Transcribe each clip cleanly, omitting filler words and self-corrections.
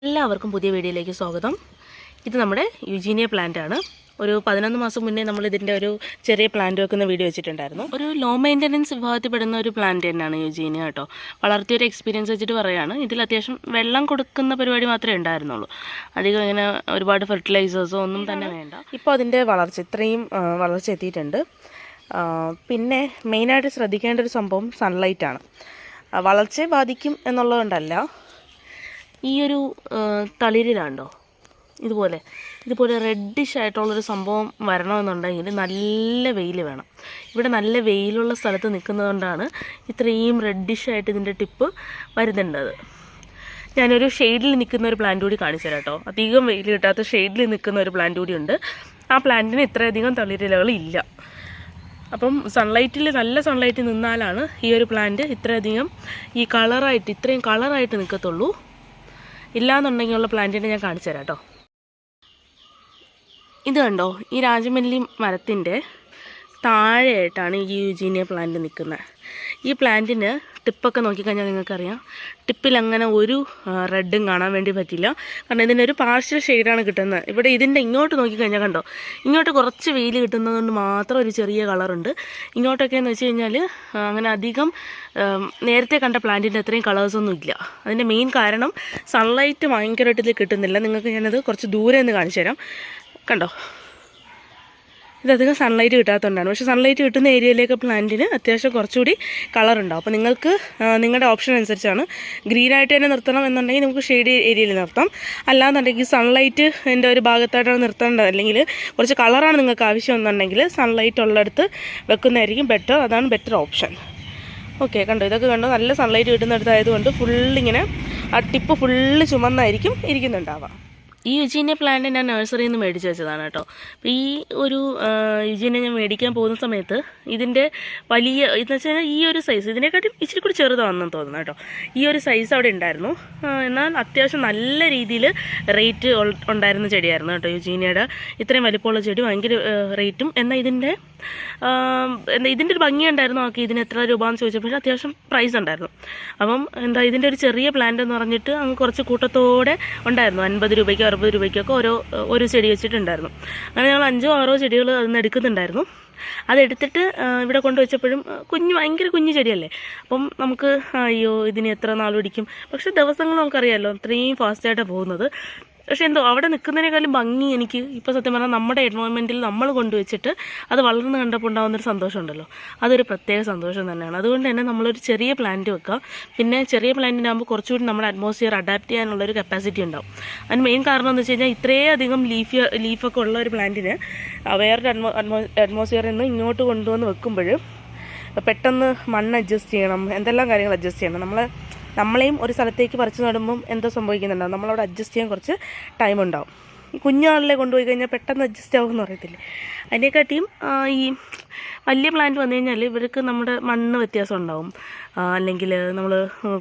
എല്ലാവർക്കും പുതിയ വീഡിയോയിലേക്ക് സ്വാഗതം. ഇത് നമ്മുടെ യുജീനിയ പ്ലാന്റ് ആണ്. ഒരു 11 മാസം മുന്നേ നമ്മൾ ഇതിൻ്റെ ഒരു ചെറിയ പ്ലാന്റ് വെക്കുന്ന വീഡിയോ വെച്ചിട്ടുണ്ടായിരുന്നു. ഒരു ലോ മെയിൻ്റനൻസ് വിഭാഗത്തിൽപ്പെടുന്ന ഒരു പ്ലാന്റ് തന്നെയാണ് യുജീനിയ കേട്ടോ. വളർത്തിയൊരു എക്സ്പീരിയൻസ് വെച്ചിട്ട് പറയുകയാണ്. ഇതിൽ അത്യാവശ്യം വെള്ളം കൊടുക്കുന്ന പരിപാടി മാത്രമേ ഉണ്ടായിരുന്നുള്ളൂ. അധികം ഇങ്ങനെ ഒരുപാട് ഫെർട്ടിലൈസേഴ്സോ ഒന്നും തന്നെ വേണ്ട. ഇപ്പോൾ അതിൻ്റെ ഇത്രയും വളർച്ച എത്തിയിട്ടുണ്ട്. പിന്നെ മെയിനായിട്ട് ശ്രദ്ധിക്കേണ്ട ഒരു സംഭവം സൺലൈറ്റാണ്. വളർച്ചയെ ബാധിക്കും എന്നുള്ളതുകൊണ്ടല്ല, ഈ ഒരു തളിരിലാണ്ടോ ഇതുപോലെ റെഡിഷ് ആയിട്ടുള്ളൊരു സംഭവം വരണമെന്നുണ്ടെങ്കിൽ നല്ല വെയിൽ വേണം. ഇവിടെ നല്ല വെയിലുള്ള സ്ഥലത്ത് നിൽക്കുന്നതുകൊണ്ടാണ് ഇത്രയും റെഡിഷായിട്ട് ഇതിൻ്റെ ടിപ്പ് വരുന്നുണ്ടത്. ഞാനൊരു ഷെയ്ഡിൽ നിൽക്കുന്ന ഒരു പ്ലാന്റ് കൂടി കാണിച്ചു തരാം കേട്ടോ. അധികം വെയിൽ കിട്ടാത്ത ഷെയ്ഡിൽ നിൽക്കുന്ന ഒരു പ്ലാന്റ് കൂടി ഉണ്ട്. ആ പ്ലാന്റിന് ഇത്രയധികം തളിരിലകൾ ഇല്ല. അപ്പം നല്ല സൺലൈറ്റിൽ നിന്നാലാണ് ഈ ഒരു പ്ലാന്റ് ഇത്രയധികം ഇത്രയും കളറായിട്ട് നിൽക്കത്തുള്ളൂ. ഇല്ലാന്നുണ്ടെങ്കിലുള്ള പ്ലാന്റിനെ ഞാൻ കാണിച്ചു തരാം കേട്ടോ. ഇത് കണ്ടോ, ഈ രാജമല്ലി മരത്തിൻ്റെ താഴെയായിട്ടാണ് ഈ യുജീനിയ പ്ലാന്റ് നിൽക്കുന്നത്. ഈ പ്ലാന്റിന് ടിപ്പൊക്കെ നോക്കിക്കഴിഞ്ഞാൽ നിങ്ങൾക്കറിയാം, ടിപ്പിൽ അങ്ങനെ ഒരു റെഡും കാണാൻ വേണ്ടി പറ്റില്ല. കാരണം ഇതിൻ്റെ ഒരു പാർഷ്യൽ ഷെയ്ഡാണ് കിട്ടുന്നത്. ഇവിടെ ഇതിൻ്റെ ഇങ്ങോട്ട് നോക്കിക്കഴിഞ്ഞാൽ കണ്ടോ, ഇങ്ങോട്ട് കുറച്ച് വെയിൽ കിട്ടുന്നതുകൊണ്ട് മാത്രം ഒരു ചെറിയ കളറുണ്ട്. ഇങ്ങോട്ടൊക്കെ എന്ന് വെച്ച് കഴിഞ്ഞാൽ അങ്ങനെ അധികം നേരത്തെ കണ്ട പ്ലാന്റിൻ്റെ അത്രയും കളേഴ്സൊന്നും ഇല്ല. അതിൻ്റെ മെയിൻ കാരണം സൺലൈറ്റ് ഭയങ്കരമായിട്ട് ഇതിൽ കിട്ടുന്നില്ല. നിങ്ങൾക്ക് ഞാനത് കുറച്ച് ദൂരെ നിന്ന് കാണിച്ചു തരാം. കണ്ടോ, ഇതധികം സൺലൈറ്റ് കിട്ടാത്തതുകൊണ്ടാണ്. പക്ഷേ സൺലൈറ്റ് കിട്ടുന്ന ഏരിയയിലേക്ക് പ്ലാന്റിന് അത്യാവശ്യം കുറച്ചുകൂടി കളറുണ്ടാവും. അപ്പോൾ നിങ്ങൾക്ക് നിങ്ങളുടെ ഓപ്ഷൻ അനുസരിച്ചാണ്. ഗ്രീനായിട്ട് തന്നെ നിർത്തണം എന്നുണ്ടെങ്കിൽ നമുക്ക് ഷെയ്ഡ് ഏരിയയിൽ നിർത്താം. അല്ലാന്നുണ്ടെങ്കിൽ സൺലൈറ്റ് എൻ്റെ ഒരു ഭാഗത്തായിട്ടാണ് നിർത്തേണ്ടത്, അല്ലെങ്കിൽ കുറച്ച് കളറാണ് നിങ്ങൾക്ക് ആവശ്യം എന്നുണ്ടെങ്കിൽ സൺലൈറ്റ് ഉള്ളിടത്ത് വെക്കുന്നതായിരിക്കും ബെറ്റർ. അതാണ് ബെറ്റർ ഓപ്ഷൻ. ഓക്കെ, കണ്ടോ, ഇതൊക്കെ കണ്ടോ, നല്ല സൺലൈറ്റ് കിട്ടുന്നിടത്തായതുകൊണ്ട് ഫുള്ളിങ്ങനെ ആ ടിപ്പ് ഫുള്ള് ചുമന്നായിരിക്കും ഇരിക്കുന്നുണ്ടാവുക. ഈ യുജീനിയ പ്ലാന്റ് ഞാൻ നഴ്സറിയിൽ നിന്ന് മേടിച്ച് വെച്ചതാണ് കേട്ടോ. അപ്പോൾ ഈ ഒരു യുജീനിയ ഞാൻ മേടിക്കാൻ പോകുന്ന സമയത്ത് ഇതിൻ്റെ എന്ന് വെച്ചാൽ ഈ ഒരു സൈസ് ഇതിനെക്കാട്ടും ഇച്ചിരി കൂടി ചെറുതാണെന്ന് തോന്നുന്നു കേട്ടോ. ഈ ഒരു സൈസ് അവിടെ ഉണ്ടായിരുന്നു. എന്നാൽ അത്യാവശ്യം നല്ല രീതിയിൽ റേറ്റ് ഉണ്ടായിരുന്ന ചെടിയായിരുന്നു കേട്ടോ യുജീനിയയുടെ. ഇത്രയും വലിപ്പമുള്ള ചെടി ഭയങ്കര റേറ്റും. എന്നാൽ ഇതിൻ്റെ ഒരു ഭംഗി ഉണ്ടായിരുന്നു. നോക്കി ഇതിന് എത്ര രൂപയെന്ന് ചോദിച്ചപ്പോൾ അത്യാവശ്യം പ്രൈസ് ഉണ്ടായിരുന്നു. അപ്പം ഇതിൻ്റെ ഒരു ചെറിയ പ്ലാന്റ് എന്ന് പറഞ്ഞിട്ട് അങ്ങ് കുറച്ച് കൂട്ടത്തോടെ ഉണ്ടായിരുന്നു. 50 രൂപയ്ക്കോ 60 രൂപയ്ക്കൊക്കെ ഓരോ ചെടി വെച്ചിട്ടുണ്ടായിരുന്നു. അങ്ങനെ ഞങ്ങൾ 5-6 ചെടികൾ അതിന് എടുക്കുന്നുണ്ടായിരുന്നു. അതെടുത്തിട്ട് ഇവിടെ കൊണ്ടുവച്ചപ്പോഴും ഭയങ്കര കുഞ്ഞു ചെടിയല്ലേ. അപ്പം നമുക്ക് ഇതിന് എത്ര നാൾ പിടിക്കും. പക്ഷേ ദിവസങ്ങൾ നമുക്കറിയാമല്ലോ, അത്രയും ഫാസ്റ്റായിട്ടാണ് പോകുന്നത്. പക്ഷേ എന്തോ അവിടെ നിൽക്കുന്നതിനേക്കാളും ഭംഗി എനിക്ക് ഇപ്പോൾ സത്യം പറഞ്ഞാൽ നമ്മുടെ എൻവയോൺമെൻറ്റിൽ നമ്മൾ കൊണ്ടുവച്ചിട്ട് അത് വളർന്ന് കണ്ടപ്പോൾ ഉണ്ടാകുന്നൊരു സന്തോഷമുണ്ടല്ലോ, അതൊരു പ്രത്യേക സന്തോഷം തന്നെയാണ്. അതുകൊണ്ട് തന്നെ നമ്മളൊരു ചെറിയ പ്ലാന്റ് വെക്കുക. പിന്നെ ചെറിയ പ്ലാന്റിനാകുമ്പോൾ കുറച്ചുകൂടി നമ്മുടെ അറ്റ്മോസ്ഫിയർ അഡാപ്റ്റ് ചെയ്യാനുള്ളൊരു കപ്പാസിറ്റി ഉണ്ടാവും. അതിന് മെയിൻ കാരണം എന്ന് വെച്ച് കഴിഞ്ഞാൽ ഇത്രയധികം ലീഫൊക്കെ ഉള്ള ഒരു പ്ലാന്റിന് വേറൊരു അറ്റ്മോസ്ഫിയറിൽ നിന്ന് ഇങ്ങോട്ട് കൊണ്ടുവന്ന് വെക്കുമ്പോൾ പെട്ടെന്ന് മണ്ണ് അഡ്ജസ്റ്റ് ചെയ്യണം, എന്തെല്ലാം കാര്യങ്ങൾ അഡ്ജസ്റ്റ് ചെയ്യണം. നമ്മളെയും ഒരു സ്ഥലത്തേക്ക് പറിച്ചു നടുമ്പം എന്തോ സംഭവിക്കുന്നുണ്ടാവും, നമ്മളവിടെ അഡ്ജസ്റ്റ് ചെയ്യാൻ കുറച്ച് ടൈം ഉണ്ടാവും. ഈ കുഞ്ഞാളിലെ കൊണ്ടുപോയി കഴിഞ്ഞാൽ പെട്ടെന്ന് അഡ്ജസ്റ്റ് ആവുമെന്ന് അറിയത്തില്ലേ. അതിനെക്കാട്ടിയും ഈ വലിയ പ്ലാന്റ് വന്നു കഴിഞ്ഞാൽ ഇവർക്ക് നമ്മുടെ മണ്ണ് വ്യത്യാസം ഉണ്ടാവും, അല്ലെങ്കിൽ നമ്മൾ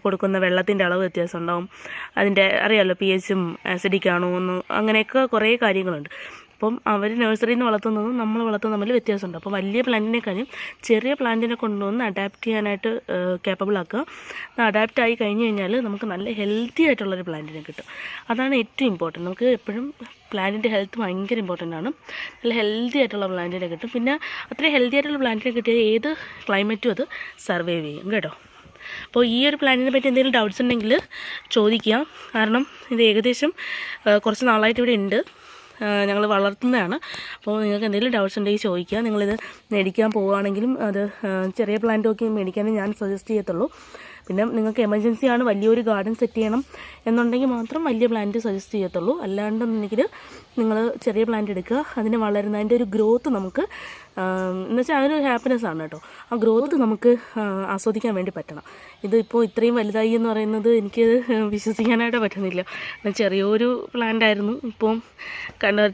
കൊടുക്കുന്ന വെള്ളത്തിൻ്റെ അളവ് വ്യത്യാസം ഉണ്ടാവും. അതിൻ്റെ അറിയാമല്ലോ, pH ആസിഡിക് ആണോ എന്ന്, അങ്ങനെയൊക്കെ കുറേ കാര്യങ്ങളുണ്ട്. അപ്പം അവർ നഴ്സറിയിൽ നിന്ന് വളർത്തുന്നതും നമ്മൾ വളർത്തുന്നതും തമ്മിൽ വ്യത്യാസമുണ്ട്. അപ്പോൾ വലിയ പ്ലാന്റിനെക്കാളും ചെറിയ പ്ലാന്റിനെ കൊണ്ടുവന്ന് അഡാപ്റ്റ് ചെയ്യാനായിട്ട് കേപ്പബിൾ ആക്കുക. അഡാപ്റ്റ് ആയി കഴിഞ്ഞ് കഴിഞ്ഞാൽ നമുക്ക് നല്ല ഹെൽത്തി ആയിട്ടുള്ളൊരു പ്ലാന്റിനെ കിട്ടും. അതാണ് ഏറ്റവും ഇമ്പോർട്ടൻറ്റ്. നമുക്ക് എപ്പോഴും പ്ലാന്റിൻ്റെ ഹെൽത്ത് ഭയങ്കര ഇമ്പോർട്ടൻ്റ് ആണ്. നല്ല ഹെൽത്തി ആയിട്ടുള്ള പ്ലാന്റിനെ കിട്ടും. പിന്നെ അത്രയും ഹെൽത്തി ആയിട്ടുള്ള പ്ലാന്റിനെ കിട്ടിയാൽ ഏത് ക്ലൈമറ്റും അത് സർവൈവ് ചെയ്യും കേട്ടോ. അപ്പോൾ ഈ ഒരു പ്ലാന്റിനെ പറ്റി എന്തെങ്കിലും ഡൗട്ട്സ് ഉണ്ടെങ്കിൽ ചോദിക്കുക. കാരണം ഇത് ഏകദേശം കുറച്ച് നാളായിട്ട് ഇവിടെ ഉണ്ട്, ഞങ്ങൾ വളർത്തുന്നതാണ്. അപ്പോൾ നിങ്ങൾക്ക് എന്തെങ്കിലും ഡൗട്ട്സ് ഉണ്ടെങ്കിൽ ചോദിക്കുക. നിങ്ങളിത് മേടിക്കാൻ പോവുകയാണെങ്കിലും അത് ചെറിയ പ്ലാന്റ് ഒക്കെ മേടിക്കാനും ഞാൻ സജസ്റ്റ് ചെയ്യത്തുള്ളൂ. പിന്നെ നിങ്ങൾക്ക് എമർജൻസി ആണ്, വലിയൊരു ഗാർഡൻ സെറ്റ് ചെയ്യണം എന്നുണ്ടെങ്കിൽ മാത്രം വലിയ പ്ലാന്റ് സജസ്റ്റ് ചെയ്യത്തുള്ളൂ. അല്ലാണ്ടെന്നുണ്ടെങ്കിൽ നിങ്ങൾ ചെറിയ പ്ലാന്റ് എടുക്കുക. അതിന് വളരുന്നതിൻ്റെ ഒരു ഗ്രോത്ത് നമുക്ക് എന്നുവെച്ചാൽ അതൊരു ഹാപ്പിനെസ് ആണ് കേട്ടോ. ആ ഗ്രോത്ത് നമുക്ക് ആസ്വദിക്കാൻ വേണ്ടി പറ്റണം. ഇതിപ്പോൾ ഇത്രയും വലുതായി എന്ന് പറയുന്നത് എനിക്ക് വിശ്വസിക്കാനായിട്ട് പറ്റുന്നില്ല. ചെറിയൊരു പ്ലാന്റ് ആയിരുന്നു, ഇപ്പം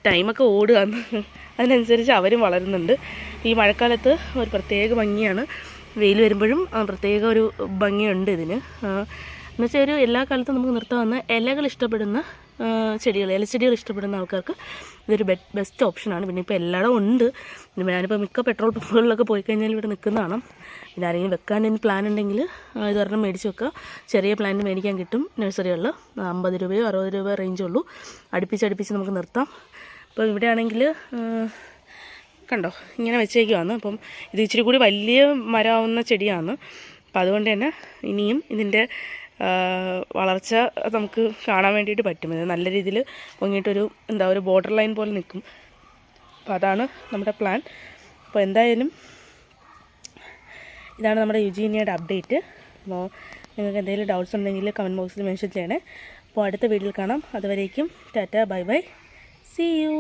ടൈമൊക്കെ ഓടുകയാണ്. അതിനനുസരിച്ച് അവരും വളരുന്നുണ്ട്. ഈ മഴക്കാലത്ത് ഒരു പ്രത്യേക ഭംഗിയാണ്. വെയിൽ വരുമ്പോഴും പ്രത്യേക ഒരു ഭംഗിയുണ്ട് ഇതിന്. എന്നുവെച്ചാൽ ഒരു എല്ലാ കാലത്തും നമുക്ക് നിർത്താവുന്ന ഇലകൾ ഇഷ്ടപ്പെടുന്ന ഇലച്ചെടികൾ ഇഷ്ടപ്പെടുന്ന ആൾക്കാർക്ക് ഇതൊരു ബെസ്റ്റ് ഓപ്ഷനാണ്. പിന്നെ ഇപ്പോൾ എല്ലായിടും ഉണ്ട്. പിന്നെ ഞാനിപ്പോൾ മിക്ക പെട്രോൾ പമ്പുകളിലൊക്കെ പോയി കഴിഞ്ഞാൽ ഇവിടെ നിൽക്കുന്നതാണ്. പിന്നെ ആരെങ്കിലും വെക്കാൻ പ്ലാൻ ഉണ്ടെങ്കിൽ ഇതൊരെണ്ണം മേടിച്ച് വെക്കുക. ചെറിയ പ്ലാന്റ് മേടിക്കാൻ കിട്ടും നഴ്സറികളിൽ. 50 രൂപയോ 60 രൂപയോ റേഞ്ചുള്ളൂ. അടുപ്പിച്ച് നമുക്ക് നിർത്താം. അപ്പോൾ ഇവിടെ ആണെങ്കിൽ കണ്ടോ ഇങ്ങനെ വെച്ചേക്കുവാണ്. അപ്പം ഇത് ഇച്ചിരി കൂടി വലിയ മരമാവുന്ന ചെടിയാണ്. അപ്പം അതുകൊണ്ട് തന്നെ ഇനിയും ഇതിൻ്റെ വളർച്ച നമുക്ക് കാണാൻ വേണ്ടിയിട്ട് പറ്റും. ഇത് നല്ല രീതിയിൽ പൊങ്ങിയിട്ടൊരു ഒരു ബോർഡർ ലൈൻ പോലെ നിൽക്കും. അപ്പോൾ അതാണ് നമ്മുടെ പ്ലാൻ. അപ്പോൾ എന്തായാലും ഇതാണ് നമ്മുടെ യുജീനിയയുടെ അപ്ഡേറ്റ്. അപ്പോൾ നിങ്ങൾക്ക് എന്തെങ്കിലും ഡൗട്ട്സ് ഉണ്ടെങ്കിൽ കമൻറ്റ് ബോക്സിൽ മെൻഷൻ ചെയ്യണേ. അപ്പോൾ അടുത്ത വീഡിയോയിൽ കാണാം. അതുവരേക്കും tata, bye bye, see U.